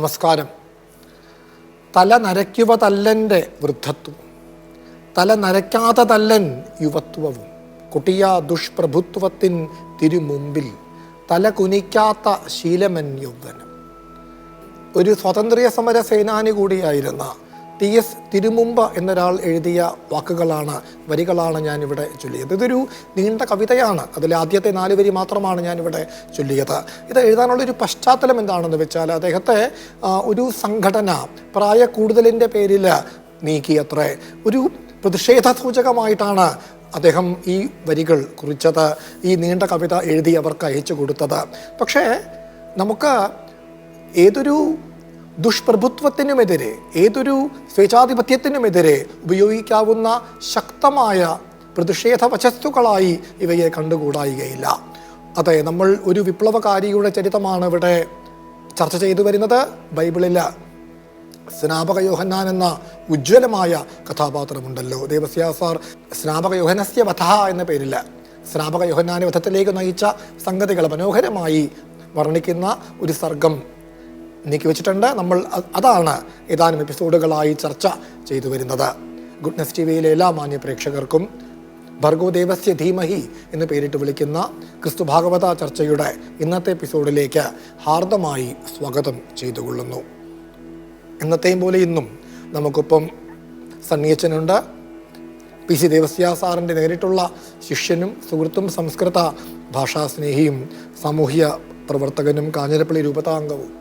നമസ്കാരം. തല നരയ്ക്കുവ തല്ലൻ്റെ വൃദ്ധത്വം, തല നരയ്ക്കാത്ത തല്ലൻ യുവത്വവും, കുട്ടിയ ദുഷ്പ്രഭുത്വത്തിൻ തിരുമുമ്പിൽ തല കുനിക്കാത്ത ശീലമൻ യൗവനം. ഒരു സ്വാതന്ത്ര്യ സമര സേനാനി കൂടിയായിരുന്ന TS തിരുമുമ്പ് എന്നൊരാൾ എഴുതിയ വരികളാണ് ഞാനിവിടെ ചൊല്ലിയത്. ഇതൊരു നീണ്ട കവിതയാണ്. അതിലെ ആദ്യത്തെ 4 വരി മാത്രമാണ് ഞാനിവിടെ ചൊല്ലിയത്. ഇത് എഴുതാനുള്ളൊരു പശ്ചാത്തലം എന്താണെന്ന് വെച്ചാൽ, അദ്ദേഹത്തെ ഒരു സംഘടന പ്രായ കൂടുതലിൻ്റെ പേരിൽ നീക്കിയത്രേ. ഒരു പ്രതിഷേധ സൂചകമായിട്ടാണ് അദ്ദേഹം ഈ വരികൾ കുറിച്ചത്, ഈ നീണ്ട കവിത എഴുതി അവർക്ക് അയച്ചു കൊടുത്തത്. പക്ഷേ നമുക്ക് ഏതൊരു ദുഷ്പ്രഭുത്വത്തിനുമെതിരെ, ഏതൊരു സ്വേച്ഛാധിപത്യത്തിനുമെതിരെ ഉപയോഗിക്കാവുന്ന ശക്തമായ പ്രതിഷേധ വചസ്തുക്കളായി ഇവയെ കണ്ടുകൂടായികയില്ല. അതെ, നമ്മൾ ഒരു വിപ്ലവകാരിയുടെ ചരിത്രമാണ് ഇവിടെ ചർച്ച ചെയ്തു വരുന്നത്. ബൈബിളിൽ സ്നാപക യോഹന്നാൻ എന്ന ഉജ്ജ്വലമായ കഥാപാത്രമുണ്ടല്ലോ. ദേവസ്യാസാർ സ്നാപക യോഹനസ്യ വധ എന്ന പേരിൽ സ്നാപക യോഹന്നാനെ വധത്തിലേക്ക് നയിച്ച സംഗതികൾ മനോഹരമായി വർണ്ണിക്കുന്ന ഒരു സർഗം നീക്കി വെച്ചിട്ടുണ്ട്. നമ്മൾ അതാണ് ഏതാനും എപ്പിസോഡുകളായി ചർച്ച ചെയ്തു വരുന്നത്. ഗുഡ്നസ് TVയിലെ എല്ലാ മാന്യ പ്രേക്ഷകർക്കും ഭർഗോദേവസ്യ ധീമഹി എന്ന് പേരിട്ട് വിളിക്കുന്ന ക്രിസ്തു ഭാഗവത ചർച്ചയുടെ ഇന്നത്തെ എപ്പിസോഡിലേക്ക് ഹാർദമായി സ്വാഗതം ചെയ്തുകൊള്ളുന്നു. എന്നത്തെയും പോലെ ഇന്നും നമുക്കൊപ്പം സണ്ണിയച്ചനുണ്ട്. PC ദേവസ്യാസാറിൻ്റെ നേരിട്ടുള്ള ശിഷ്യനും സുഹൃത്തും സംസ്കൃത ഭാഷാസ്നേഹിയും സാമൂഹ്യ പ്രവർത്തകനും കാഞ്ഞിരപ്പള്ളി രൂപതാംഗവും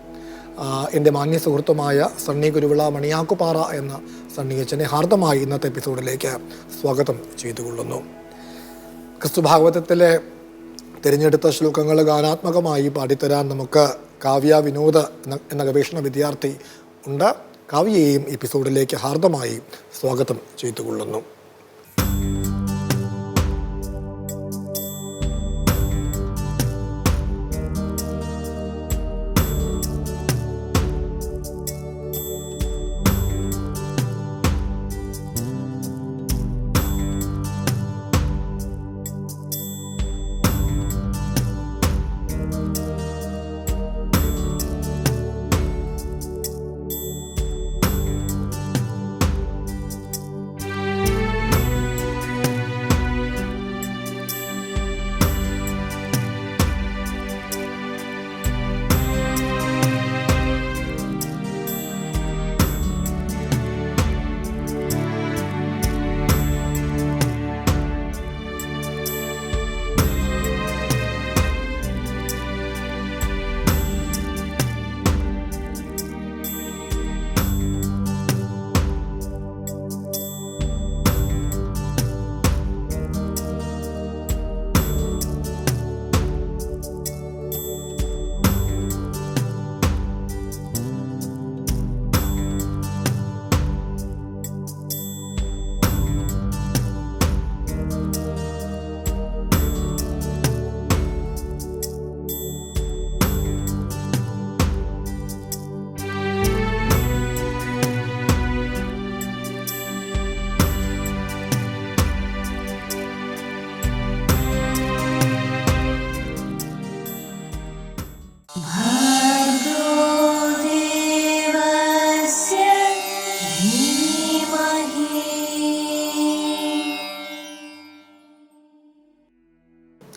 എൻ്റെ മാന്യ സുഹൃത്തുമായ സണ്ണി കുരുവിള മണിയാക്കുപാറ എന്ന സണ്ണിയച്ചനെ ഹാർദമായി ഇന്നത്തെ എപ്പിസോഡിലേക്ക് സ്വാഗതം ചെയ്തുകൊള്ളുന്നു. ക്രിസ്തു ഭാഗവതത്തിലെ തിരഞ്ഞെടുത്ത ശ്ലോകങ്ങൾ ഗാനാത്മകമായി പാടിത്തരാൻ നമുക്ക് കാവ്യ വിനോദ് എന്ന ഗവേഷണ വിദ്യാർത്ഥി ഉണ്ട്. കാവ്യയെയും എപ്പിസോഡിലേക്ക് ഹാർദമായി സ്വാഗതം ചെയ്തുകൊള്ളുന്നു.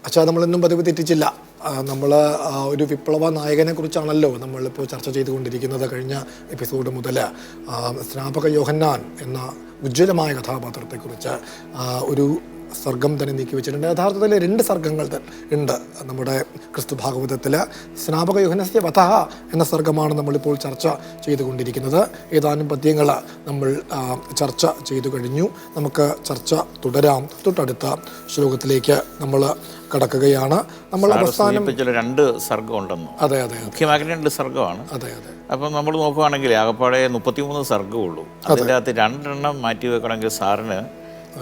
അച്ഛാ, നമ്മളൊന്നും പതിവ് തെറ്റിച്ചില്ല. നമ്മൾ ഒരു വിപ്ലവ നായകനെ കുറിച്ചാണല്ലോ നമ്മളിപ്പോൾ ചർച്ച ചെയ്തുകൊണ്ടിരിക്കുന്നത്. കഴിഞ്ഞ എപ്പിസോഡ് മുതൽ സ്നാപക യോഹന്നാൻ എന്ന ഉജ്ജ്വലമായ കഥാപാത്രത്തെക്കുറിച്ച് ഒരു സർഗം തന്നെ നീക്കി വെച്ചിട്ടുണ്ട്. യഥാർത്ഥത്തിൽ 2 സർഗങ്ങൾ ഉണ്ട് നമ്മുടെ ക്രിസ്തു ഭാഗവതത്തിൽ. സ്നാപക യോഹനസ്യ വധ എന്ന സർഗമാണ് നമ്മളിപ്പോൾ ചർച്ച ചെയ്തുകൊണ്ടിരിക്കുന്നത്. ഏതാനും പദ്യങ്ങൾ നമ്മൾ ചർച്ച ചെയ്തു കഴിഞ്ഞു. നമുക്ക് ചർച്ച തുടരാം. തൊട്ടടുത്ത ശ്ലോകത്തിലേക്ക് നമ്മൾ കടക്കുകയാണ്. നമ്മൾ അവസാനം 2 സർഗം ഉണ്ടെന്ന്. അതെ, മുഖ്യമായിട്ട് 2 സർഗമാണ്. അതെ. അപ്പം നമ്മൾ നോക്കുകയാണെങ്കിൽ ആകപ്പാടെ 33 സർഗമുള്ളൂ. അതിൻ്റെ അകത്ത് 2 എണ്ണം മാറ്റി വെക്കണമെങ്കിൽ സാറിന്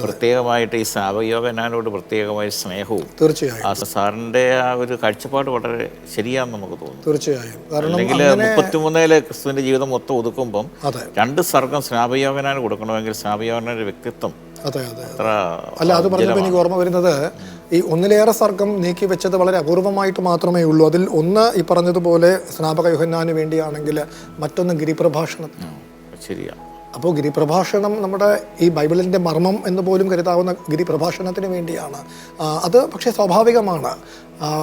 പ്രത്യേകമായിട്ട് ഈ സ്നാപകയോഹന്നാനോട് പ്രത്യേകമായ സ്നേഹവും തീർച്ചയായും ആ സാറിൻ്റെ ആ ഒരു കാഴ്ചപ്പാട് വളരെ ശരിയാണെന്ന് നമുക്ക് തോന്നുന്നു. തീർച്ചയായും. കാരണം അല്ലെങ്കിൽ 33 ക്രിസ്തുവിൻ്റെ ജീവിതം മൊത്തം ഒതുക്കുമ്പം അതെ 2 സർഗം സ്നാപകയോഹന്നാന് കൊടുക്കണമെങ്കിൽ സ്നാപകയോഹന്നാൻ്റെ വ്യക്തിത്വം അതെ അതെ അത്ര അല്ല, അത് പറഞ്ഞപ്പോൾ എനിക്ക് ഓർമ്മ വരുന്നത് ഈ ഒന്നിലേറെ സർഗം നീക്കി വെച്ചത് വളരെ അപൂർവമായിട്ട് മാത്രമേ ഉള്ളൂ. അതിൽ ഒന്ന് ഈ പറഞ്ഞതുപോലെ സ്നാപക യോഹന്നാന് വേണ്ടിയാണെങ്കിൽ മറ്റൊന്ന് ഗിരിപ്രഭാഷണം. ശരിയാണ്. അപ്പോൾ ഗിരിപ്രഭാഷണം നമ്മുടെ ഈ ബൈബിളിൻ്റെ മർമ്മം എന്ന് പോലും കരുതാവുന്ന ഗിരിപ്രഭാഷണത്തിന് വേണ്ടിയാണ്. അത് പക്ഷേ സ്വാഭാവികമാണ്.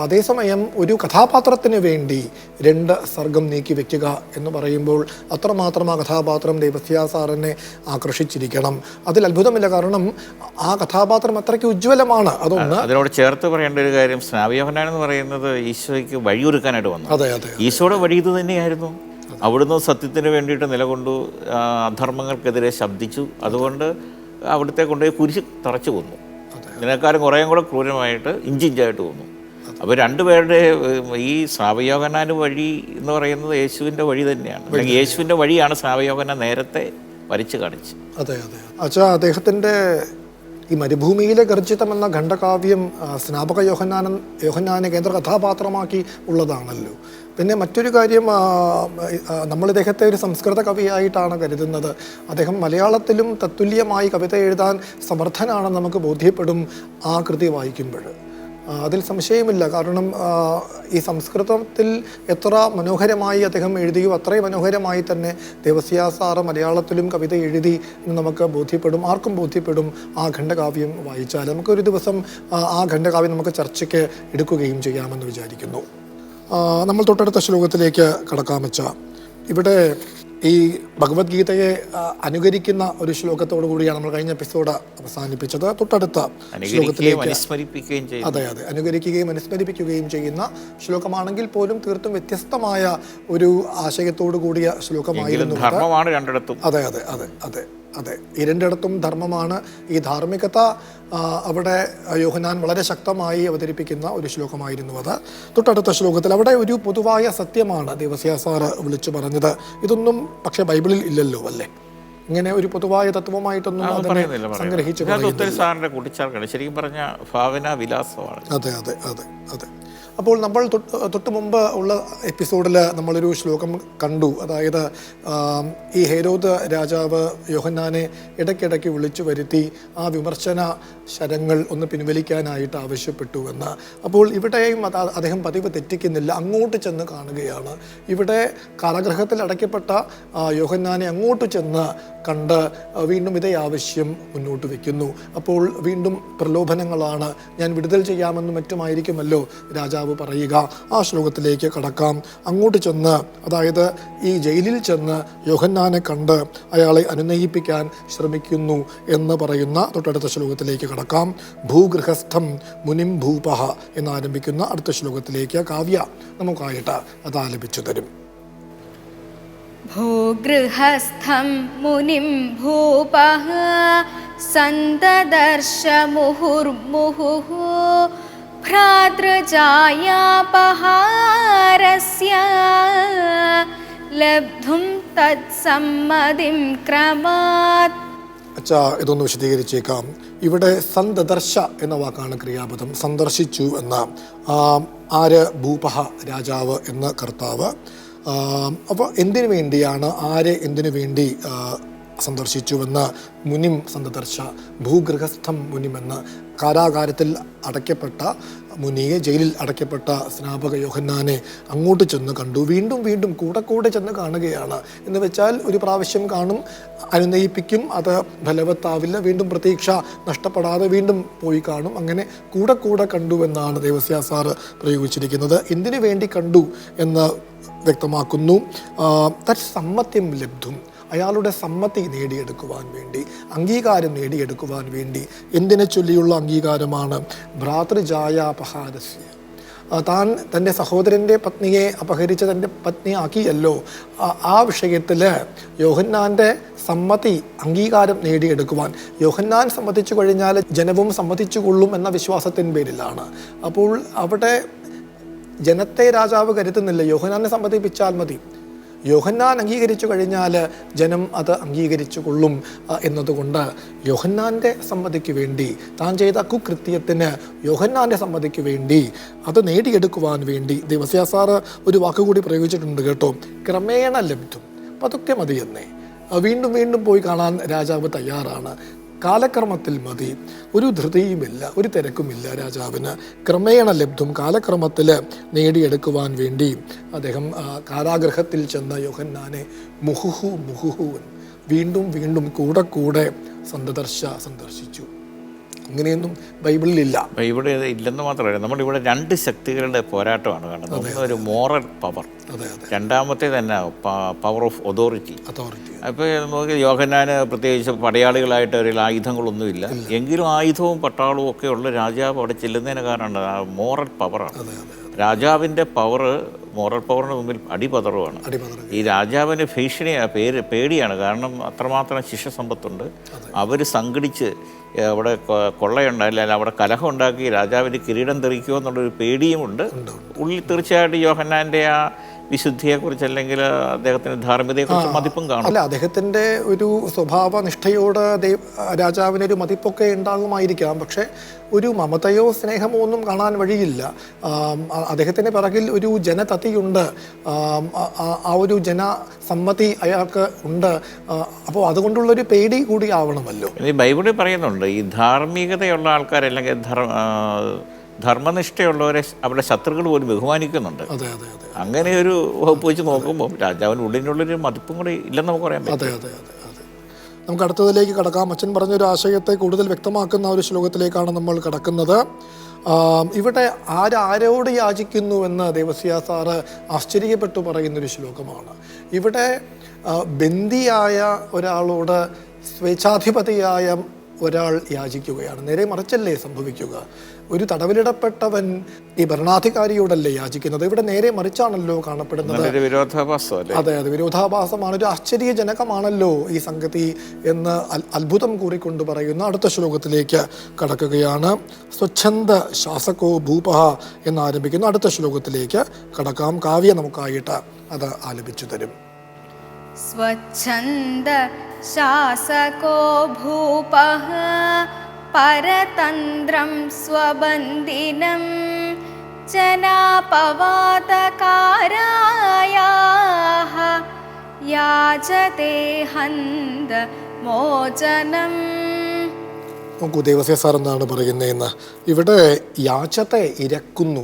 അതേസമയം ഒരു കഥാപാത്രത്തിന് വേണ്ടി 2 സർഗം നീക്കി വെക്കുക എന്ന് പറയുമ്പോൾ അത്രമാത്രം ആ കഥാപാത്രം ദേവസ്യ സാറിനെ ആകർഷിച്ചിരിക്കണം. അതിൽ അത്ഭുതമില്ല. കാരണം ആ കഥാപാത്രം അത്രയ്ക്ക് ഉജ്ജ്വലമാണ്. അതൊന്ന് അതിനോട് ചേർത്ത് പറയേണ്ട ഒരു കാര്യം, സ്നാപകയോഹന്നാൻ എന്ന് പറയുന്നത് ഈശോയ്ക്ക് വഴിയൊരുക്കാനായിട്ട് വന്നു. അതെ അതെ ഈശോയുടെ വഴി ഇത് തന്നെയായിരുന്നു. അവിടുന്ന് സത്യത്തിന് വേണ്ടിയിട്ട് നിലകൊണ്ടു, അധർമ്മങ്ങൾക്കെതിരെ ശബ്ദിച്ചു. അതുകൊണ്ട് അവിടുത്തെ കൊണ്ടുപോയി കുരിശ് തറച്ചു കൊന്നു. ഇതിനേക്കാളും കുറേയും കൂടെ ക്രൂരമായിട്ട് ഇഞ്ചിഞ്ചായിട്ട് കൊന്നു. അപ്പോൾ 2 പേരുടെ ഈ സ്നാപകയോഹന്നാൻ വഴി എന്ന് പറയുന്നത് യേശുവിൻ്റെ വഴി തന്നെയാണ്. അല്ലെങ്കിൽ യേശുവിൻ്റെ വഴിയാണ് സ്നാപകയോഹന്നാൻ നേരത്തെ വരച്ച് കാണിച്ച്. അതെ അതെ അച്ഛാ, അദ്ദേഹത്തിൻ്റെ ഈ മരുഭൂമിയിലെ ഗർജിതം എന്ന ഖണ്ഡകാവ്യം സ്നാപക യോഹന്നാനെ കേന്ദ്ര കഥാപാത്രമാക്കി ഉള്ളതാണല്ലോ. പിന്നെ മറ്റൊരു കാര്യം, നമ്മൾ ഇദ്ദേഹത്തെ ഒരു സംസ്കൃത കവിയായിട്ടാണ് കരുതുന്നത്. അദ്ദേഹം മലയാളത്തിലും തത്തുല്യമായി കവിത എഴുതാൻ സമർത്ഥനാണെന്ന് നമുക്ക് ബോധ്യപ്പെടും ആ കൃതി വായിക്കുമ്പോൾ. അതിൽ സംശയമില്ല. കാരണം ഈ സംസ്കൃതത്തിൽ എത്ര മനോഹരമായി അദ്ദേഹം എഴുതിയോ അത്രയും മനോഹരമായി തന്നെ ദേവസ്യ സാറ് മലയാളത്തിലും കവിത എഴുതി എന്ന് നമുക്ക് ബോധ്യപ്പെടും. ആർക്കും ബോധ്യപ്പെടും ആ ഖണ്ഡകാവ്യം വായിച്ചാൽ. നമുക്കൊരു ദിവസം ആ ഖണ്ഡകാവ്യം നമുക്ക് ചർച്ചയ്ക്ക് എടുക്കുകയും ചെയ്യാമെന്ന് വിചാരിക്കുന്നു. നമ്മൾ തൊട്ടടുത്ത ശ്ലോകത്തിലേക്ക് കടക്കാം വെച്ച. ഇവിടെ ഈ ഭഗവത്ഗീതയെ അനുകരിക്കുന്ന ഒരു ശ്ലോകത്തോടു കൂടിയാണ് നമ്മൾ കഴിഞ്ഞ എപ്പിസോഡ് അവസാനിപ്പിച്ചത്. തൊട്ടടുത്ത ശ്ലോകത്തിലേക്ക് അതെ അതെ അനുകരിക്കുകയും അനുസ്മരിപ്പിക്കുകയും ചെയ്യുന്ന ശ്ലോകമാണെങ്കിൽ പോലും തീർത്തും വ്യത്യസ്തമായ ഒരു ആശയത്തോടു കൂടിയ ശ്ലോകമായിരുന്നു. അതെ അതെ അതെ അതെ അതെ ഈ 2ഇടത്തും ധർമ്മമാണ്. ഈ ധാർമ്മികത അവിടെ യോഹന്നാൻ വളരെ ശക്തമായി അവതരിപ്പിക്കുന്ന ഒരു ശ്ലോകമായിരുന്നു അത്. തൊട്ടടുത്ത ശ്ലോകത്തിൽ അവിടെ ഒരു പൊതുവായ സത്യമാണ് ദേവസ്യ സാറ് വിളിച്ചു പറഞ്ഞത്. ഇതൊന്നും പക്ഷെ ബൈബിളിൽ ഇല്ലല്ലോ അല്ലേ? ഇങ്ങനെ ഒരു പൊതുവായ തത്വമായിട്ടൊന്നും സംഗ്രഹിച്ചു ശരിക്കും പറഞ്ഞ ഭാവന വിലാസമാണ്. അതെ അതെ അതെ അതെ. അപ്പോൾ നമ്മൾ തൊട്ട് മുമ്പ് ഉള്ള എപ്പിസോഡിൽ നമ്മളൊരു ശ്ലോകം കണ്ടു. അതായത് ഈ ഹേരോദ് രാജാവ് യോഹന്നാനെ ഇടയ്ക്കിടയ്ക്ക് വിളിച്ചു വരുത്തി ആ വിമർശന ശരങ്ങൾ ഒന്ന് പിൻവലിക്കാനായിട്ട് ആവശ്യപ്പെട്ടു എന്ന്. അപ്പോൾ ഇവിടെയും അദ്ദേഹം പതിവ് തെറ്റിക്കുന്നില്ല, അങ്ങോട്ട് ചെന്ന് കാണുകയാണ്. ഇവിടെ കാരാഗൃഹത്തിൽ അടയ്ക്കപ്പെട്ട യോഹന്നാനെ അങ്ങോട്ട് ചെന്ന് കണ്ട് വീണ്ടും ഇതേ ആവശ്യം മുന്നോട്ട് വയ്ക്കുന്നു. അപ്പോൾ വീണ്ടും പ്രലോഭനങ്ങളാണ്. ഞാൻ വിടുതൽ ചെയ്യാമെന്നും മറ്റുമായിരിക്കുമല്ലോ രാജാവ് പറയുക. ആ ശ്ലോകത്തിലേക്ക് കടക്കാം. അങ്ങോട്ട് ചെന്ന്, അതായത് ഈ ജയിലിൽ ചെന്ന് യോഹന്നാനെ കണ്ട് അയാളെ അനുനയിപ്പിക്കാൻ ശ്രമിക്കുന്നു എന്ന് പറയുന്ന തൊട്ടടുത്ത ശ്ലോകത്തിലേക്ക് കടക്കാം. ഭൂഗൃഹസ്ഥം മുനിം ഭൂപഹ എന്നാരംഭിക്കുന്ന അടുത്ത ശ്ലോകത്തിലേക്ക് കാവ്യ നമുക്കായിട്ട് അത് ആലപിച്ചു തരും. ഭൂഗൃഹസ്ഥം മുനിം ഭൂപഃ സന്തദർശ മുഹുർമുഹുഃ ഭ്രാതൃജായാപഹാരസ്യ ലബ്ധും തത്സമ്മതിം ക്രമാത്. അച്ഛാ, ഇതൊന്ന് വിശദീകരിച്ചേക്കാം. ഇവിടെ സന്തദർശ എന്ന വാക്കാണ് ക്രിയാപദം. സന്ദർശിച്ചു എന്ന ആര്? ഭൂപഹ രാജാവ് എന്ന കർത്താവ്. അപ്പോൾ എന്തിനു വേണ്ടിയാണ്, ആരെ എന്തിനു വേണ്ടി സന്ദർശിച്ചുവെന്ന്? മുനിം സന്ദർശ, ഭൂഗൃഹസ്ഥം മുനിമെന്ന്. കാരാകാരത്തിൽ അടയ്ക്കപ്പെട്ട മുനിയെ, ജയിലിൽ അടയ്ക്കപ്പെട്ട സ്നാപക യോഹന്നാനെ അങ്ങോട്ട് ചെന്ന് കണ്ടു. വീണ്ടും വീണ്ടും കൂടെ ചെന്ന് കാണുകയാണ്. എന്ന് വെച്ചാൽ ഒരു പ്രാവശ്യം കാണും, അനുനയിപ്പിക്കും, അത് ഫലവത്താവില്ല, വീണ്ടും പ്രതീക്ഷ നഷ്ടപ്പെടാതെ വീണ്ടും പോയി കാണും. അങ്ങനെ കൂടെ കണ്ടുവെന്നാണ് ദേവസ്യ സാറ് പ്രയോഗിച്ചിരിക്കുന്നത്. എന്തിനു വേണ്ടി കണ്ടു എന്ന് വ്യക്തമാക്കുന്നു. തത്സമ്മത്യം ലബ്ധും, അയാളുടെ സമ്മതി നേടിയെടുക്കുവാൻ വേണ്ടി, അംഗീകാരം നേടിയെടുക്കുവാൻ വേണ്ടി. എന്തിനെ ചൊല്ലിയുള്ള അംഗീകാരമാണ്? ഭ്രാതൃജായാപഹാരസ്യ. താൻ തൻ്റെ സഹോദരൻ്റെ പത്നിയെ അപഹരിച്ച് തൻ്റെ പത്നിയാക്കിയല്ലോ, ആ വിഷയത്തിൽ യോഹന്നാൻ്റെ സമ്മതി, അംഗീകാരം നേടിയെടുക്കുവാൻ. യോഹന്നാൻ സമ്മതിച്ചു കഴിഞ്ഞാൽ ജനവും സമ്മതിച്ചുകൊള്ളും എന്ന വിശ്വാസത്തിൻ പേരിലാണ്. അപ്പോൾ അവിടെ ജനത്തെ രാജാവ് കരുതുന്നില്ല, യോഹന്നാനെ സമ്മതിപ്പിച്ചാൽ മതി. യോഹന്നാൻ അംഗീകരിച്ചു കഴിഞ്ഞാൽ ജനം അത് അംഗീകരിച്ചു കൊള്ളും എന്നതുകൊണ്ട് യോഹന്നാൻ്റെ സമ്മതിക്ക് വേണ്ടി, താൻ ചെയ്ത കുകൃത്യത്തിന് യോഹന്നാൻ്റെ സമ്മതിക്ക് വേണ്ടി, അത് നേടിയെടുക്കുവാൻ വേണ്ടി ദേവസ്യ സാറ് ഒരു വാക്കുകൂടി പ്രയോഗിച്ചിട്ടുണ്ട് കേട്ടോ, ക്രമേണ ലബ്ധം. അപ്പം അതൊക്കെ മതിയെന്നേ. വീണ്ടും വീണ്ടും പോയി കാണാൻ രാജാവ് തയ്യാറാണ്. കാലക്രമത്തിൽ മതി, ഒരു ധൃതിയുമില്ല, ഒരു തിരക്കുമില്ല രാജാവിന്. ക്രമേണ ലബ്ധം, കാലക്രമത്തിൽ നേടിയെടുക്കുവാൻ വേണ്ടി അദ്ദേഹം കാരാഗൃഹത്തിൽ ചെന്ന യോഹന്നാനെ മുഹുഹു വീണ്ടും വീണ്ടും കൂടെ കൂടെ സന്ദർശിച്ചു. അങ്ങനെയൊന്നും ബൈബിളിലില്ല. ഇവിടെ ഇല്ലെന്ന് മാത്രമല്ല, നമ്മളിവിടെ രണ്ട് ശക്തികളുടെ പോരാട്ടമാണ് കാണുന്നത്. ഒന്ന് ഒരു മോറൽ പവർ, രണ്ടാമത്തെ തന്നെ പവർ ഓഫ് അതോറിറ്റി. അപ്പോൾ നോക്കി യോഹന്നാന് പ്രത്യേകിച്ച് പടയാളികളായിട്ട് ഒരു ആയുധങ്ങളൊന്നുമില്ല, എങ്കിലും ആയുധവും പട്ടാളവും ഒക്കെ ഉള്ള രാജാവ് അവിടെ ചെല്ലുന്നതിന് കാരണം മോറൽ പവറാണ്. രാജാവിൻ്റെ പവർ മോറൽ പവറിന് മുമ്പിൽ അടിപതറുവാണ്. ഈ രാജാവിന് പേടിയാണ്, കാരണം അത്രമാത്രം ശിഷ്യസമ്പത്തുണ്ട്. അവർ സംഘടിച്ച് അവിടെ കൊള്ളയുണ്ടായില്ല, അവിടെ കലഹം ഉണ്ടാക്കി രാജാവിന് കിരീടം തെറിക്കുമോ എന്നുള്ളൊരു പേടിയുമുണ്ട് ഉള്ളിൽ. തീർച്ചയായിട്ടും യോഹന്നാൻ്റെ ആ വിശുദ്ധിയെക്കുറിച്ച് അല്ലെങ്കിൽ അദ്ദേഹത്തിൻ്റെ ധാർമ്മികതയെക്കുറിച്ച് മതിപ്പും കാണും. അല്ല, അദ്ദേഹത്തിൻ്റെ ഒരു സ്വഭാവനിഷ്ഠയോട് രാജാവിനൊരു മതിപ്പൊക്കെ ഉണ്ടാകുമായിരിക്കാം. പക്ഷേ ഒരു മമതയോ സ്നേഹമോ ഒന്നും കാണാൻ വഴിയില്ല. അദ്ദേഹത്തിൻ്റെ പിറകിൽ ഒരു ജനതതിയുണ്ട്, ആ ഒരു ജനസമ്മതി അയാൾക്ക് ഉണ്ട്. അപ്പോൾ അതുകൊണ്ടുള്ളൊരു പേടി കൂടി ആവണമല്ലോ. ഈ ബൈബിളിൽ പറയുന്നുണ്ട്, ഈ ധാർമ്മികതയുള്ള ആൾക്കാർ അല്ലെങ്കിൽ ധർമ്മനിഷ്ഠയുള്ളവരെ അവരുടെ ശത്രുക്കൾ പോലും ബഹുമാനിക്കുന്നുണ്ട്. അങ്ങനെ ഒരു വകുപ്പ് വെച്ച് നോക്കുമ്പോൾ രാജാവിന് ഉള്ളിനുള്ളൊരു മതിപ്പും കൂടി ഇല്ലെന്ന് നമുക്ക് പറയാൻ പറ്റും. നമുക്ക് അടുത്തതിലേക്ക് കടക്കാം. അച്ഛൻ പറഞ്ഞൊരു ആശയത്തെ കൂടുതൽ വ്യക്തമാക്കുന്ന ഒരു ശ്ലോകത്തിലേക്കാണ് നമ്മൾ കടക്കുന്നത്. ഇവിടെ ആരോട് യാചിക്കുന്നുവെന്ന് ദേവസ്യ സാറ് ആശ്ചര്യപ്പെട്ടു പറയുന്നൊരു ശ്ലോകമാണ്. ഇവിടെ ബന്ദിയായ ഒരാളോട് സ്വേച്ഛാധിപതിയായ ഒരാൾ യാചിക്കുകയാണ്. നേരെ മറിച്ചല്ലേ സംഭവിക്കുക? ഒരു തടവിലിടപ്പെട്ടവൻ ഈ ഭരണാധികാരിയോടല്ലേ യാചിക്കുന്നത്? ഇവിടെ നേരെ മറിച്ചാണല്ലോ കാണപ്പെടുന്നത്. അതെ, വിരോധാഭാസമാണ്. ഒരു ആശ്ചര്യജനകമാണല്ലോ ഈ സംഗതി എന്ന് അത്ഭുതം കൂറിക്കൊണ്ട് പറയുന്ന അടുത്ത ശ്ലോകത്തിലേക്ക് കടക്കുകയാണ്. സ്വച്ഛന്ദ ശാസകോ ഭൂപഃ എന്നാരംഭിക്കുന്ന അടുത്ത ശ്ലോകത്തിലേക്ക് കടക്കാം. കാവ്യ നമുക്കായിട്ട് അത് ആലപിച്ചു തരും. സ്വച്ഛന്ദ ശാസകോ ഭൂപഃ പരതന്ത്രം സ്വബന്ദിനം ജനാപവാതകാരായാഃ യാചതേ ഹന്ത മോചനം. നോക്കൂ ദേവസ്യ സാർ എന്താണ് പറയുന്നതെന്ന്. ഇവിടെ യാചത്തെ ഇരക്കുന്നു.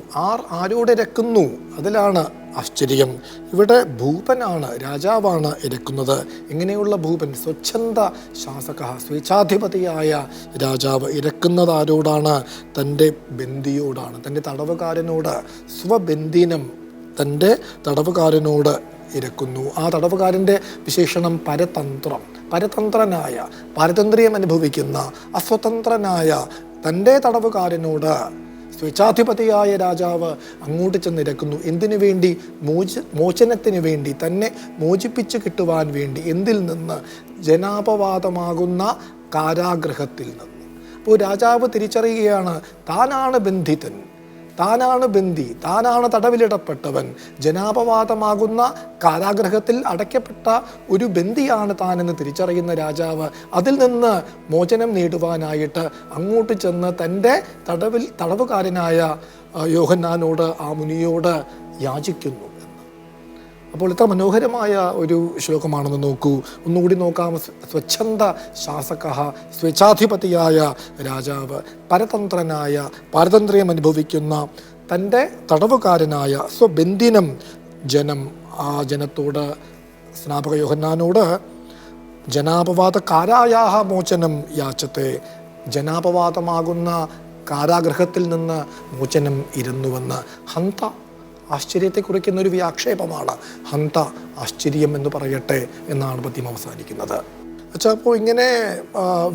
ആരോട് ഇരക്കുന്നു? അതിലാണ് ആശ്ചര്യം. ഇവിടെ ഭൂപനാണ്, രാജാവാണ് ഇരക്കുന്നത്. എങ്ങനെയുള്ള ഭൂപൻ? സ്വച്ഛന്ദ ശാസക, സ്വേച്ഛാധിപതിയായ രാജാവ്. ഇരക്കുന്നത് ആരോടാണ്? തൻ്റെ ബന്ദിയോടാണ്, തൻ്റെ തടവുകാരനോട്. സ്വബന്ദിനം, തൻ്റെ തടവുകാരനോട് ഇരക്കുന്നു. ആ തടവുകാരൻ്റെ വിശേഷണം പരതന്ത്രം, പരതന്ത്രനായ, പാരതന്ത്ര്യം അനുഭവിക്കുന്ന അസ്വതന്ത്രനായ തൻ്റെ തടവുകാരനോട് സ്വേച്ഛാധിപതിയായ രാജാവ് അങ്ങോട്ട് ചെന്നിരക്കുന്നു. എന്തിനു വേണ്ടി? മോചനത്തിന് വേണ്ടി, തന്നെ മോചിപ്പിച്ച് കിട്ടുവാൻ വേണ്ടി. എന്തിൽ നിന്ന്? ജനാപവാദമാകുന്ന കാരാഗൃഹത്തിൽ നിന്ന്. അപ്പോൾ രാജാവ് തിരിച്ചറിയുകയാണ്, താനാണ് ബന്ധിതൻ, താനാണ് ബന്ദി, താനാണ് തടവിലിടപ്പെട്ടവൻ. ജനാപവാദമാകുന്ന കാരാഗൃഹത്തിൽ അടയ്ക്കപ്പെട്ട ഒരു ബന്ദിയാണ് താനെന്ന് തിരിച്ചറിയുന്ന രാജാവ് അതിൽ നിന്ന് മോചനം നേടുവാനായിട്ട് അങ്ങോട്ട് ചെന്ന് തൻ്റെ തടവുകാരനായ യോഹന്നാനോട്, ആ മുനിയോട് യാചിക്കുന്നു. അപ്പോൾ ഇത്ര മനോഹരമായ ഒരു ശ്ലോകമാണെന്ന് നോക്കൂ. ഒന്നുകൂടി നോക്കാം. സ്വച്ഛന്ദ ശാസകഃ, സ്വേച്ഛാധിപതിയായ രാജാവ്, പരതന്ത്രനായ, പാരതന്ത്ര്യം അനുഭവിക്കുന്ന തൻ്റെ തടവുകാരനായ സ്വബന്ധിനം ജനം. ആ ജനത്തോട്, സ്നാപക യോഹന്നാനോട് ജനാപവാദകാരായാഹ മോചനം യാചത്തെ, ജനാപവാദമാകുന്ന കാരാഗൃഹത്തിൽ നിന്ന് മോചനം ഇരുന്നുവെന്ന്. ഹന്ത ആശ്ചര്യത്തെ കുറിക്കുന്ന ഒരു വ്യാക്ഷേപമാണ്. ഹന്ത ആശ്ചര്യം എന്ന് പറയട്ടെ എന്നാണ് പദ്യം അവസാനിക്കുന്നത്. അച്ഛാ, അപ്പോൾ ഇങ്ങനെ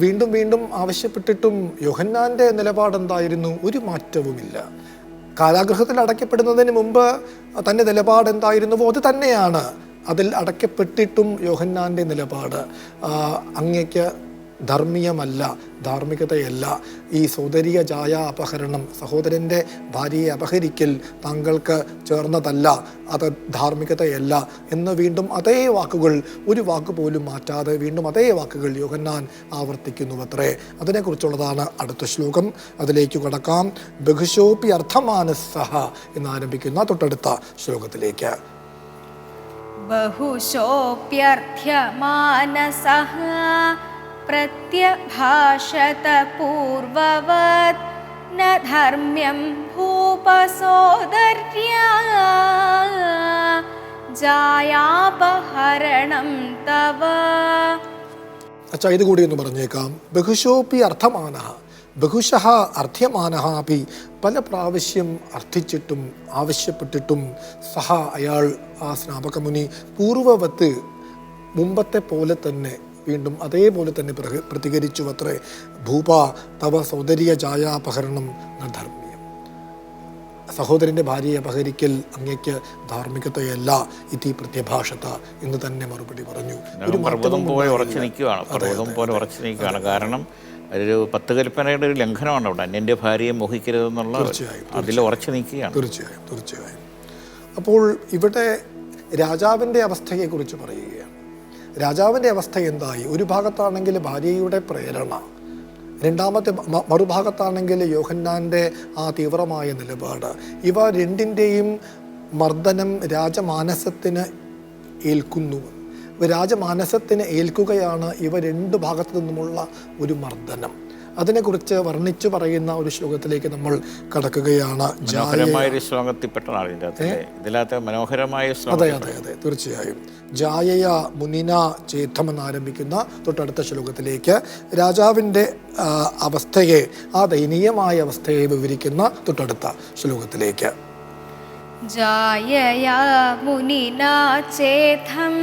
വീണ്ടും വീണ്ടും ആവശ്യപ്പെട്ടിട്ടും യോഹന്നാൻ്റെ നിലപാടെന്തായിരുന്നു? ഒരു മാറ്റവുമില്ല. കാരാഗൃഹത്തിൽ അടയ്ക്കപ്പെടുന്നതിന് മുമ്പ് തൻ്റെ നിലപാട് എന്തായിരുന്നുവോ അത് തന്നെയാണ് അതിൽ അടയ്ക്കപ്പെട്ടിട്ടും യോഹന്നാൻ്റെ നിലപാട്. അങ്ങയ്ക്ക് ധർമ്മീയമല്ല, ധാർമ്മികതയല്ല. ഈ സോദരീയ ജായ അപഹരണം, സഹോദരൻ്റെ ഭാര്യയെ അപഹരിക്കൽ താങ്കൾക്ക് ചേർന്നതല്ല, അത് ധാർമ്മികതയല്ല എന്ന് വീണ്ടും അതേ വാക്കുകൾ, ഒരു വാക്ക് പോലും മാറ്റാതെ വീണ്ടും അതേ വാക്കുകൾ യോഹന്നാൻ ആവർത്തിക്കുന്നുവത്രേ. അതിനെക്കുറിച്ചുള്ളതാണ് അടുത്ത ശ്ലോകം. അതിലേക്ക് കടക്കാം. ബഹുശോപി അർത്ഥമാനസഹ എന്നാരംഭിക്കുന്ന തൊട്ടടുത്ത ശ്ലോകത്തിലേക്ക്. ബഹുശോപ്യർത്ഥ്യമാനസഃ പ്രത്യഭാഷത പൂർവവത് ന ധർമ്മ്യം ഭൂപസോദര്യാ ജായാപഹരണം തവ. അച്ഛാ, ഇത് കൂടി ഒന്ന് പറഞ്ഞേക്കാം. ബഹുശോപി അർത്ഥമാനഃ, ബഹുശഃ അർത്ഥ്യമാനഃ അപി, പല പ്രാവശ്യം അർത്ഥിച്ചിട്ടും ആവശ്യപ്പെട്ടിട്ടും സഹ അയാൾ, ആ സ്നാപകമുനി, പൂർവവത്ത് മുമ്പത്തെ പോലെ തന്നെ വീണ്ടും അതേപോലെ തന്നെ പ്രതികരിച്ചു അത്രേ. ഭൂപ തവ സൗന്ദര്യ ജായാപഹരണം ന ധർമ്മ്യം, സഹോദരൻ്റെ ഭാര്യയെ അപഹരിക്കൽ അങ്ങയ്ക്ക് ധാർമ്മികതയല്ല, ഇതി പ്രത്യഭാഷത എന്ന് തന്നെ മറുപടി പറഞ്ഞു. ഒരു പർവ്വതം പോലെ ഉറച്ചു നിൽക്കുകയാണ്. കാരണം ഒരു 10 കൽപ്പനയുടെ ഒരു ലംഘനമാണ് അവിടെ. അന്യൻ്റെ ഭാര്യയെ മോഹിക്കരുതെന്നുള്ള അതിൽ ഉറച്ചു നിൽക്കുകയാണ്. തീർച്ചയായും. അപ്പോൾ ഇവിടെ രാജാവിൻ്റെ അവസ്ഥയെക്കുറിച്ച് പറയുകയാണ്. രാജാവിൻ്റെ അവസ്ഥ എന്തായി? ഒരു ഭാഗത്താണെങ്കിൽ ഭാര്യയുടെ പ്രേരണ, രണ്ടാമത്തെ മറുഭാഗത്താണെങ്കിൽ യോഹന്നാൻ്റെ ആ തീവ്രമായ നിലപാട്. ഇവ രണ്ടിൻ്റെയും മർദ്ദനം രാജമാനസത്തിന് ഏൽക്കുന്നു. രാജമാനസത്തിന് ഏൽക്കുകയാണ് ഇവ രണ്ട് ഭാഗത്തു നിന്നുമുള്ള ഒരു മർദ്ദനം. അതിനെക്കുറിച്ച് വർണ്ണിച്ചു പറയുന്ന ഒരു ശ്ലോകത്തിലേക്ക് നമ്മൾ കടക്കുകയാണ്. മനോഹരമായൊരു ശ്ലോകത്തിൽപ്പെട്ടതാണ് ഇതിനകത്ത് മനോഹരമായ ശ്ലോകം. അതെ, തീർച്ചയായും. ജായയ മുനിന ചേത്തമെന്നാരംഭിക്കുന്ന തൊട്ടടുത്ത ശ്ലോകത്തിലേക്ക് രാജാവിൻ്റെ അവസ്ഥയെ, ആ ദയനീയമായ അവസ്ഥയെ വിവരിക്കുന്ന തൊട്ടടുത്ത ശ്ലോകത്തിലേക്ക്. ജായയ മുനിന ചേതം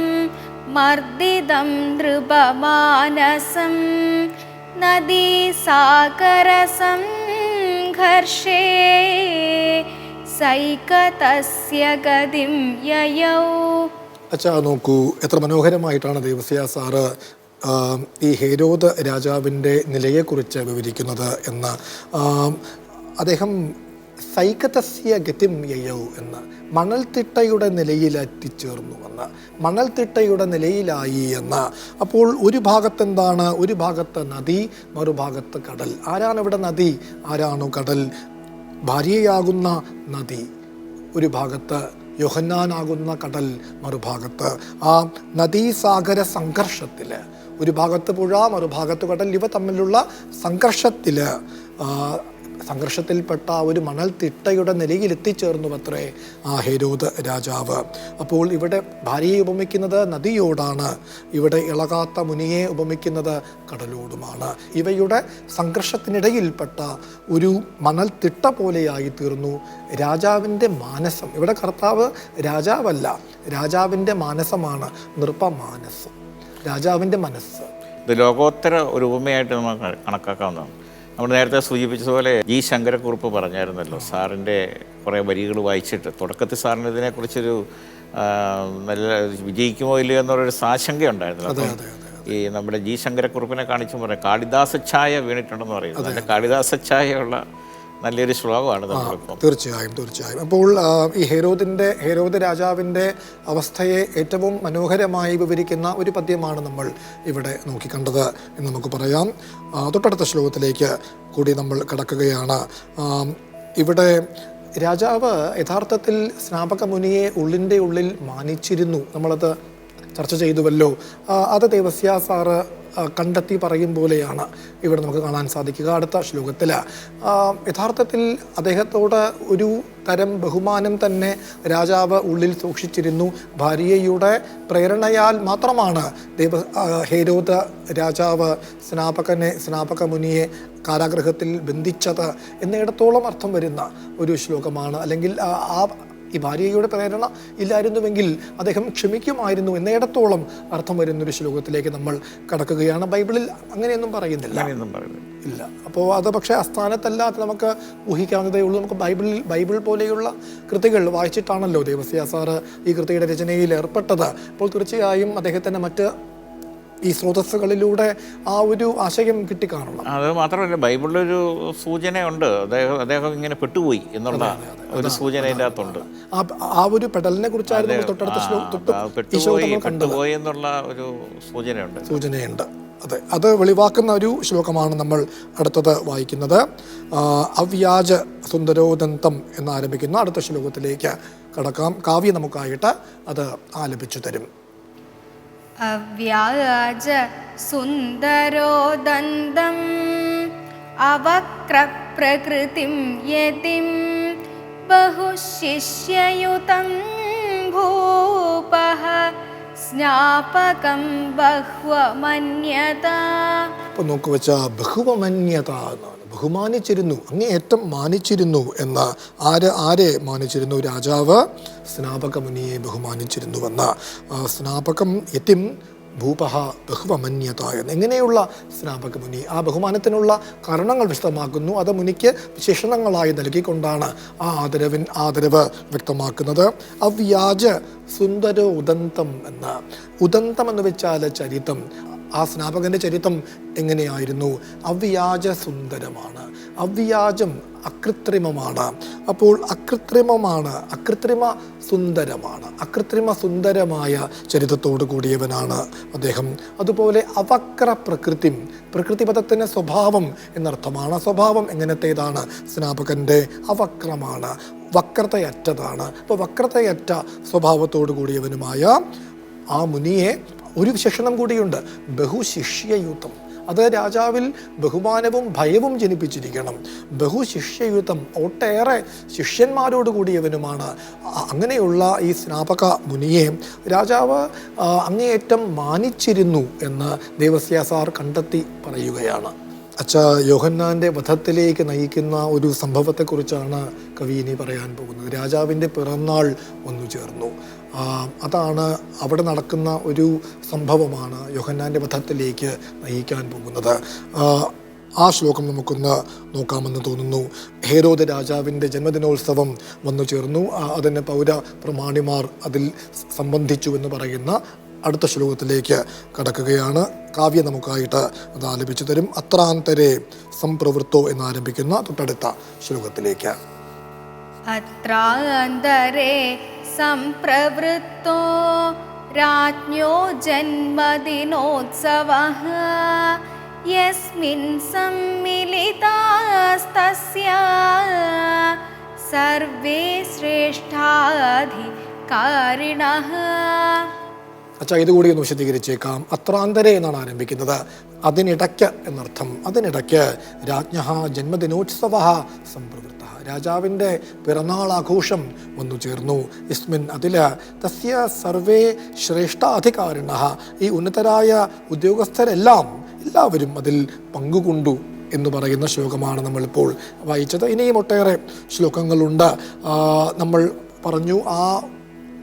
മർദിതം നൃപമാനസം നദീസാഗരസംഘർഷേ സൈകതസ്യ ഗതിം യയൗ. അച്ഛാ, നോക്കൂ എത്ര മനോഹരമായിട്ടാണ് ദേവസ്യ സാറ് ഈ ഹേരോദ് രാജാവിൻ്റെ നിലയെക്കുറിച്ച് വിവരിക്കുന്നത് എന്ന്. അദ്ദേഹം സൈകതസ്യ ഗതിം യയൗ എന്ന്, മണൽത്തിട്ടയുടെ നിലയിൽ എത്തിച്ചേർന്നു എന്ന്, മണൽത്തിട്ടയുടെ നിലയിലായി എന്ന്. അപ്പോൾ ഒരു ഭാഗത്ത് എന്താണ്? ഒരു ഭാഗത്ത് നദി, മറുഭാഗത്ത് കടൽ. ആരാണ് ഇവിടെ നദി? ആരാണോ കടൽ? ഭാര്യയാകുന്ന നദി ഒരു ഭാഗത്ത്, യോഹന്നാനാകുന്ന കടൽ മറുഭാഗത്ത്. ആ നദീസാഗര സംഘർഷത്തിൽ, ഒരു ഭാഗത്ത് പുഴ, മറുഭാഗത്ത് കടൽ, ഇവ തമ്മിലുള്ള സംഘർഷത്തിൽപ്പെട്ട ഒരു മണൽത്തിട്ടയുടെ നിലയിൽ എത്തിച്ചേർന്നു അത്രേ ആ ഹേരോദ് രാജാവ്. അപ്പോൾ ഇവിടെ ഭാര്യയെ ഉപമിക്കുന്നത് നദിയോടാണ്, ഇവിടെ ഇളകാത്ത മുനിയെ ഉപമിക്കുന്നത് കടലോടുമാണ്. ഇവയുടെ സംഘർഷത്തിനിടയിൽപ്പെട്ട ഒരു മണൽത്തിട്ട പോലെയായി തീർന്നു രാജാവിൻ്റെ മാനസം. ഇവിടെ കർത്താവ് രാജാവല്ല, രാജാവിൻ്റെ മാനസമാണ്, നൃപമാനസം, രാജാവിൻ്റെ മനസ്സ്. ഇത് ലോകോത്തര ഒരു ഉപമയായിട്ട് നമുക്ക് കണക്കാക്കാവുന്നതാണ്. നമ്മൾ നേരത്തെ സൂചിപ്പിച്ചതുപോലെ ജി ശങ്കരക്കുറുപ്പ് പറഞ്ഞായിരുന്നല്ലോ, സാറിൻ്റെ കുറേ വരികൾ വായിച്ചിട്ട് തുടക്കത്തിൽ സാറിന് ഇതിനെക്കുറിച്ചൊരു നല്ല വിജയിക്കുമോ ഇല്ലയോ എന്നൊരു സാശങ്കയുണ്ടായിരുന്നു. അപ്പം ഈ നമ്മുടെ ജി ശങ്കരക്കുറുപ്പിനെ കാണിച്ചു പറയാം, കാളിദാസഛായ വീണിട്ടുണ്ടെന്ന് പറയുന്നത്. അതിൻ്റെ കാളിദാസഛായയുള്ള നല്ലൊരു ശ്ലോകമാണ് നമ്മളിപ്പം. തീർച്ചയായും. അപ്പോൾ ഈ ഹേരോദ് രാജാവിൻ്റെ അവസ്ഥയെ ഏറ്റവും മനോഹരമായി വിവരിക്കുന്ന ഒരു പദ്യമാണ് നമ്മൾ ഇവിടെ നോക്കിക്കണ്ടത് എന്ന് നമുക്ക് പറയാം. തൊട്ടടുത്ത ശ്ലോകത്തിലേക്ക് കൂടി നമ്മൾ കടക്കുകയാണ്. ഇവിടെ രാജാവ് യഥാർത്ഥത്തിൽ സ്നാപക മുനിയെ ഉള്ളിൻ്റെ ഉള്ളിൽ മാനിച്ചിരുന്നു. നമ്മളത് ചർച്ച ചെയ്തുവല്ലോ. അത് ദേവസ്യ സാറ് കണ്ടെത്തി പറയും പോലെയാണ് ഇവിടെ നമുക്ക് കാണാൻ സാധിക്കുക. അടുത്ത ശ്ലോകത്തിൽ യഥാർത്ഥത്തിൽ അദ്ദേഹത്തോട് ഒരു തരം ബഹുമാനം തന്നെ രാജാവ് ഉള്ളിൽ സൂക്ഷിച്ചിരുന്നു. ഭാര്യയുടെ പ്രേരണയാൽ മാത്രമാണ് ഹേരോദ് രാജാവ് സ്നാപക മുനിയെ കാരാഗൃഹത്തിൽ ബന്ധിച്ചത് എന്നിടത്തോളം അർത്ഥം വരുന്ന ഒരു ശ്ലോകമാണ്. അല്ലെങ്കിൽ ഈ ഭാര്യയുടെ പ്രേരണ ഇല്ലായിരുന്നുവെങ്കിൽ അദ്ദേഹം ക്ഷമിക്കുമായിരുന്നു എന്നിടത്തോളം അർത്ഥം വരുന്നൊരു ശ്ലോകത്തിലേക്ക് നമ്മൾ കടക്കുകയാണ്. ബൈബിളിൽ അങ്ങനെയൊന്നും പറയുന്നില്ല. അപ്പോൾ അത് പക്ഷേ അസ്ഥാനത്തല്ലാതെ നമുക്ക് ഊഹിക്കാവുന്നതേ ഉള്ളൂ. നമുക്ക് ബൈബിൾ പോലെയുള്ള കൃതികൾ വായിച്ചിട്ടാണല്ലോ ദേവസ്യ സാറ് ഈ കൃതിയുടെ രചനയിൽ ഏർപ്പെട്ടത്. അപ്പോൾ തീർച്ചയായും അദ്ദേഹത്തിൻ്റെ മറ്റ് ഈ സ്രോതസ്സുകളിലൂടെ ആ ഒരു ആശയം കിട്ടിക്കാണണം. അത് മാത്രമല്ല, ബൈബിളിലൊരു സൂചനയുണ്ട്, അദ്ദേഹം ഇങ്ങനെ പെട്ടുപോയി എന്നുള്ള ഒരു സൂചന ഇതിൻ്റെ അകത്തുണ്ട്. ആ ഒരു പെടലിനെ കുറിച്ചായിരുന്നു പെട്ടുപോയി എന്നുള്ള ഒരു സൂചനയുണ്ട്. അതെ, അത് വെളിവാക്കുന്ന ഒരു ശ്ലോകമാണ് നമ്മൾ അടുത്തത് വായിക്കുന്നത്. അവ്യാജ സുന്ദരോദന്തം എന്നാരംഭിക്കുന്ന അടുത്ത ശ്ലോകത്തിലേക്ക് കടക്കാം. കാവ്യ നമുക്കായിട്ട് അത് ആലപിച്ചു തരും. അവ്യാജ സുന്ദരോദന്തം അവക്രപ്രകൃതിം യതിം ബഹുശിഷ്യയുതം ഭൂപഃ സ്നാപകം ബഹ്വമന്യത. അപ്പോൾ നോക്കു വെച്ചാൽ ബഹുവമന്യത എന്നാണ്, ബഹുമാനിച്ചിരുന്നു, അങ്ങേയറ്റം മാനിച്ചിരുന്നു എന്ന്. ആരെ മാനിച്ചിരുന്നു? രാജാവ് സ്നാപക മുനിയെ ബഹുമാനിച്ചിരുന്നുവെന്ന്. സ്നാപകം യതിം ഭൂപഹ ബഹുവമന്യത എന്ന്. എങ്ങനെയുള്ള സ്നാപക മുനി? ആ ബഹുമാനത്തിനുള്ള കാരണങ്ങൾ വിശദമാക്കുന്നു. അത് മുനിക്ക് വിശേഷണങ്ങളായി നൽകിക്കൊണ്ടാണ് ആ ആദരവ് വ്യക്തമാക്കുന്നത്. അവ്യാജ സുന്ദര ഉദന്തം എന്ന്. ഉദന്തം എന്ന് വെച്ചാൽ ചരിതം. ആ സ്നാപകന്റെ ചരിത്രം എങ്ങനെയായിരുന്നു? അവ്യാജ സുന്ദരമാണ്. അവ്യാജം അകൃത്രിമമാണ്. അപ്പോൾ അകൃത്രിമ സുന്ദരമായ ചരിത്രത്തോടു കൂടിയവനാണ് അദ്ദേഹം. അതുപോലെ അവക്ര പ്രകൃതി പദത്തിന് സ്വഭാവം എന്നർത്ഥമാണ്. സ്വഭാവം എങ്ങനത്തേതാണ്? സ്നാപകന്റെ അവക്രമാണ്, വക്രതയറ്റതാണ്. അപ്പോൾ വക്രതയറ്റ സ്വഭാവത്തോടു കൂടിയവനുമായ ആ മുനിയെ ഒരു വിശേഷണം കൂടിയുണ്ട്, ബഹുശിഷ്യയുതം. അത് രാജാവിൽ ബഹുമാനവും ഭയവും ജനിപ്പിച്ചിരിക്കണം. ബഹുശിഷ്യയുതം, ഒട്ടേറെ ശിഷ്യന്മാരോട് കൂടിയവനുമാണ്. അങ്ങനെയുള്ള ഈ സ്നാപക മുനിയെ രാജാവ് അങ്ങേയറ്റം മാനിച്ചിരുന്നു എന്ന് ദേവസ്യാസാർ കണ്ടെത്തി പറയുകയാണ്. യോഹന്നാൻ്റെ വധത്തിലേക്ക് നയിക്കുന്ന ഒരു സംഭവത്തെക്കുറിച്ചാണ് കവി ഇനി പറയാൻ പോകുന്നത്. രാജാവിൻ്റെ പിറന്നാൾ വന്നു ചേർന്നു. അതാണ് അവിടെ നടക്കുന്ന ഒരു സംഭവമാണ് യോഹന്നാൻ്റെ വധത്തിലേക്ക് നയിക്കാൻ പോകുന്നത്. ആ ശ്ലോകം നമുക്കൊന്ന് നോക്കാമെന്ന് തോന്നുന്നു. ഹേരോദ് രാജാവിൻ്റെ ജന്മദിനോത്സവം വന്നു ചേർന്നു. അതിന് പൗര പ്രമാണിമാർ അതിൽ സംബന്ധിച്ചു എന്ന് പറയുന്ന അടുത്ത ശ്ലോകത്തിലേക്ക് കടക്കുകയാണ്. കാവ്യ നമുക്കായിട്ട് അത് ആലപിച്ചു തരും. അത്രാന്തരെ സംപ്രവൃത്തോ എന്നാരംഭിക്കുന്ന തൊട്ടടുത്ത ശ്ലോകത്തിലേക്ക്. അത്രാന്തരെ സംപ്രവൃത്തോ രാജ്ഞോ ജന്മദിനോത്സവഃ യസ്മിൻ സമ്മിലിതാസ്തസ്യ സർവേ ശ്രേഷ്ഠാധികാരിണഃ. ഇതുകൂടി ഒന്ന് വിശദീകരിച്ചേക്കാം. അത്രാന്തരെ എന്നാണ് ആരംഭിക്കുന്നത്. അതിനിടയ്ക്ക് എന്നർത്ഥം. അതിനിടയ്ക്ക് രാജ്ഞഃ ജന്മദിനോത്സവഃ സംപ്രവൃത്തഃ, രാജാവിൻ്റെ പിറന്നാൾ ആഘോഷം വന്നു ചേർന്നു. യസ്മിൻ, അതിൽ തസ്യ സർവേ ശ്രേഷ്ഠാധികാരിണഃ, ഈ ഉന്നതരായ എല്ലാവരും അതിൽ പങ്കുകൊണ്ടു എന്ന് പറയുന്ന ശ്ലോകമാണ് നമ്മളിപ്പോൾ വായിച്ചത്. ഇനിയും ഒട്ടേറെ ശ്ലോകങ്ങളുണ്ട്. നമ്മൾ പറഞ്ഞു ആ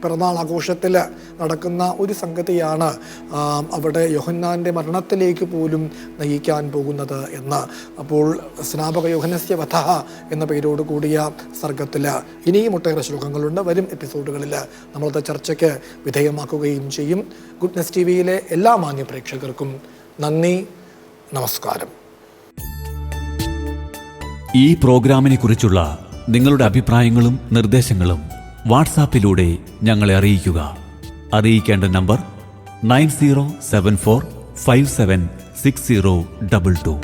പിറന്നാൾ ആഘോഷത്തിൽ നടക്കുന്ന ഒരു സംഗതിയാണ് അവിടെ യോഹന്നാൻ്റെ മരണത്തിലേക്ക് പോലും നയിക്കാൻ പോകുന്നത് എന്ന്. അപ്പോൾ സ്നാപക യോഹന്നസ്യ വധഃ എന്ന പേരോട് കൂടിയ സർഗത്തിൽ ഇനിയും ഒട്ടേറെ ശ്ലോകങ്ങളുണ്ട്. വരും എപ്പിസോഡുകളിൽ നമ്മളത് ചർച്ചയ്ക്ക് വിധേയമാക്കുകയും ചെയ്യും. ഗുഡ്നെസ് ടിവിയിലെ എല്ലാ മാന്യ പ്രേക്ഷകർക്കും നന്ദി, നമസ്കാരം. ഈ പ്രോഗ്രാമിനെ കുറിച്ചുള്ള നിങ്ങളുടെ അഭിപ്രായങ്ങളും നിർദ്ദേശങ്ങളും വാട്സാപ്പിലൂടെ ഞങ്ങളെ അറിയിക്കുക. അറിയിക്കേണ്ട നമ്പർ 9074576022.